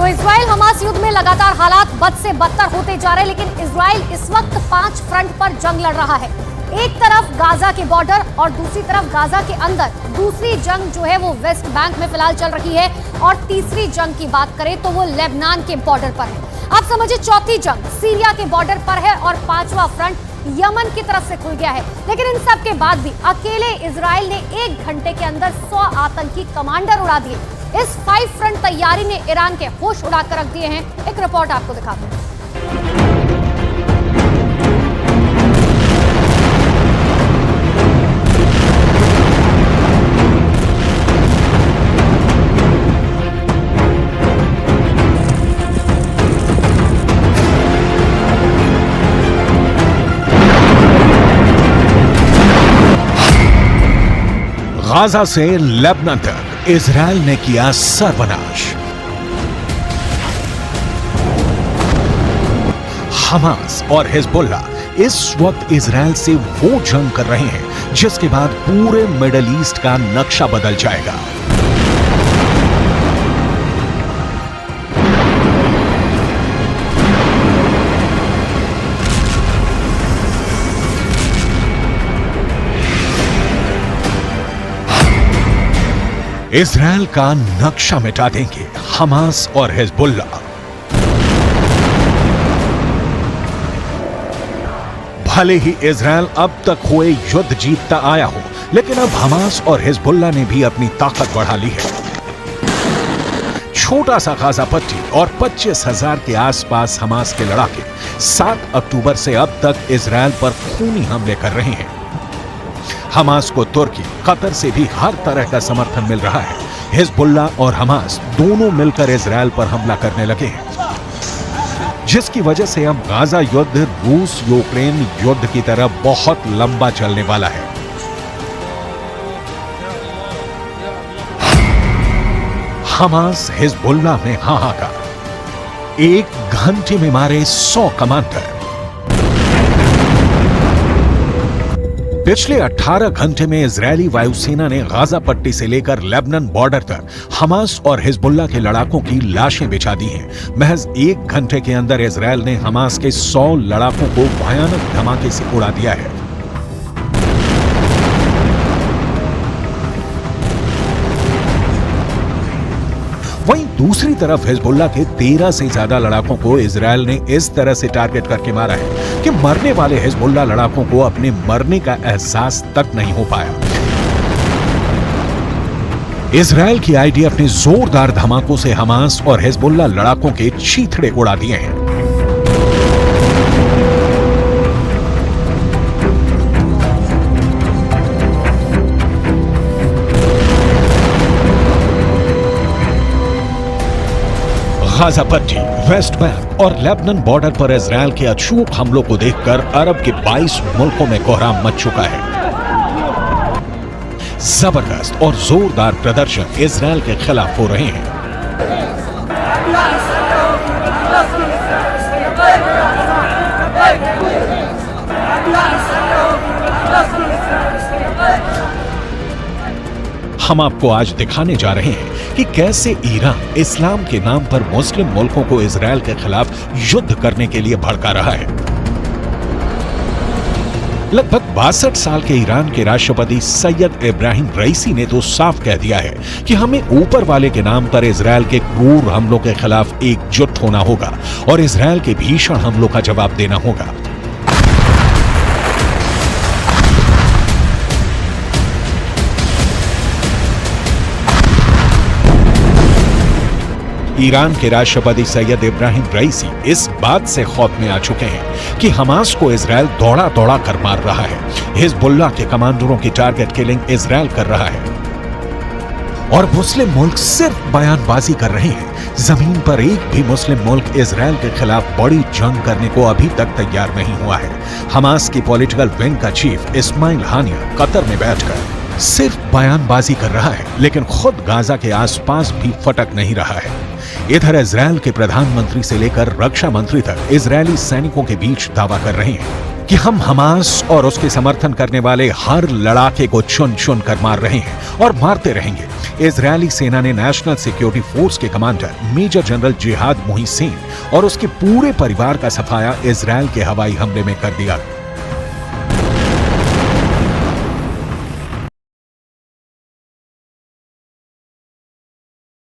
तो Israel Hamas युद्ध में लगातार हालात बद से बदतर होते जा रहे हैं, लेकिन इजराइल इस वक्त 5 फ्रंट पर जंग लड़ रहा है। एक तरफ गाजा के बॉर्डर और दूसरी तरफ गाजा के अंदर दूसरी जंग जो है वो वेस्ट बैंक में फिलहाल चल रही है, और तीसरी जंग की बात करें तो वो लेबनान के बॉर्डर पर है। आप समझिए चौथी जंग सीरिया के बॉर्डर पर है और 5वां फ्रंट यमन की तरफ से खुल गया है। लेकिन इन सब के बाद भी अकेले इजराइल ने 1 घंटे के अंदर 100 आतंकी कमांडर उड़ा दिए। इस 5 फ्रंट तैयारी ने ईरान के होश उड़ाकर रख दिए हैं। एक रिपोर्ट आपको दिखाते हैं। गाजा से लेबनान तक इजराइल ने किया सर्वनाश। हमास और हिजबुल्ला इस वक्त इजराइल से वो जंग कर रहे हैं जिसके बाद पूरे मिडिल ईस्ट का नक्शा बदल जाएगा। इजराइल का नक्शा मिटा देंगे हमास और हिजबुल्ला। भले ही इजराइल अब तक हुए युद्ध जीतता आया हो, लेकिन अब हमास और हिजबुल्ला ने भी अपनी ताकत बढ़ा ली है। छोटा सा गाजा पट्टी और 25,000 के आसपास हमास के लड़ाके 7 अक्टूबर से अब तक इजराइल पर खूनी हमले कर रहे हैं। हमास को तुर्की, कतर से भी हर तरह का समर्थन मिल रहा है। हिजबुल्ला और हमास दोनों मिलकर इजराइल पर हमला करने लगे हैं, जिसकी वजह से अब गाजा युद्ध रूस यूक्रेन युद्ध की तरह बहुत लंबा चलने वाला है। हमास हिजबुल्ला में हाहाकार, 1 घंटे में मारे 100 कमांडर। पिछले 18 घंटे में इजरायली वायुसेना ने गाजा पट्टी से लेकर लेबनान बॉर्डर तक हमास और हिजबुल्ला के लड़ाकों की लाशें बिछा दी हैं। महज 1 घंटे के अंदर इजरायल ने हमास के 100 लड़ाकों को भयानक धमाके से उड़ा दिया है। वहीं दूसरी तरफ हिजबुल्ला के 13 से ज्यादा लड़ाकों को इजरायल ने इस तरह से टारगेट करके मारा है कि मरने वाले हिजबुल्ला लड़ाकों को अपने मरने का एहसास तक नहीं हो पाया। इजरायल की आईडी अपने जोरदार धमाकों से हमास और हिजबुल्ला लड़ाकों के चीथड़े उड़ा दिए हैं। गाजा पट्टी, वेस्ट बैंक और लेबनान बॉर्डर पर इजरायल के अचूक हमलों को देखकर अरब के 22 मुल्कों में कोहराम मच चुका है। जबरदस्त और जोरदार प्रदर्शन इजरायल के खिलाफ हो रहे हैं। हम आपको आज दिखाने जा रहे हैं कि कैसे ईरान इस्लाम के नाम पर मुस्लिम मुल्कों को इजरायल के खिलाफ युद्ध करने के लिए भड़का रहा है। लगभग 62 साल के ईरान के राष्ट्रपति सैयद इब्राहिम रईसी ने तो साफ कह दिया है कि हमें ऊपर वाले के नाम पर इजरायल के क्रूर हमलों के खिलाफ एकजुट होना होगा और इजरायल के भीषण हमलों का जवाब देना होगा। ईरान के राष्ट्रपति सैयद इब्राहिम रईसी इस बात से खौफ में आ चुके हैं कि हमास को इजरायल दौड़ा दौड़ा कर मार रहा है। हिजबुल्ला के कमांडरों की टारगेट किलिंग इजरायल कर रहा है और मुस्लिम मुल्क सिर्फ बयानबाजी कर रहे हैं। जमीन पर एक भी मुस्लिम मुल्क इजरायल के खिलाफ बड़ी जंग करने को अभी तक तैयार नहीं हुआ है। हमास की पॉलिटिकल विंग का चीफ इस्माइल हानिया कतर में बैठकर सिर्फ बयानबाजी कर रहा है, लेकिन खुद गाजा के आसपास भी फटक नहीं रहा है। इधर इजरायल के प्रधानमंत्री से लेकर रक्षा मंत्री तक इजरायली सैनिकों के बीच दावा कर रहे हैं कि हम हमास और उसके समर्थन करने वाले हर लड़ाके को चुन चुन कर मार रहे हैं और मारते रहेंगे। इजरायली सेना ने नेशनल सिक्योरिटी फोर्स के कमांडर मेजर जनरल जिहाद मोहिसीन और उसके पूरे परिवार का सफाया इजरायल के हवाई हमले में कर दिया।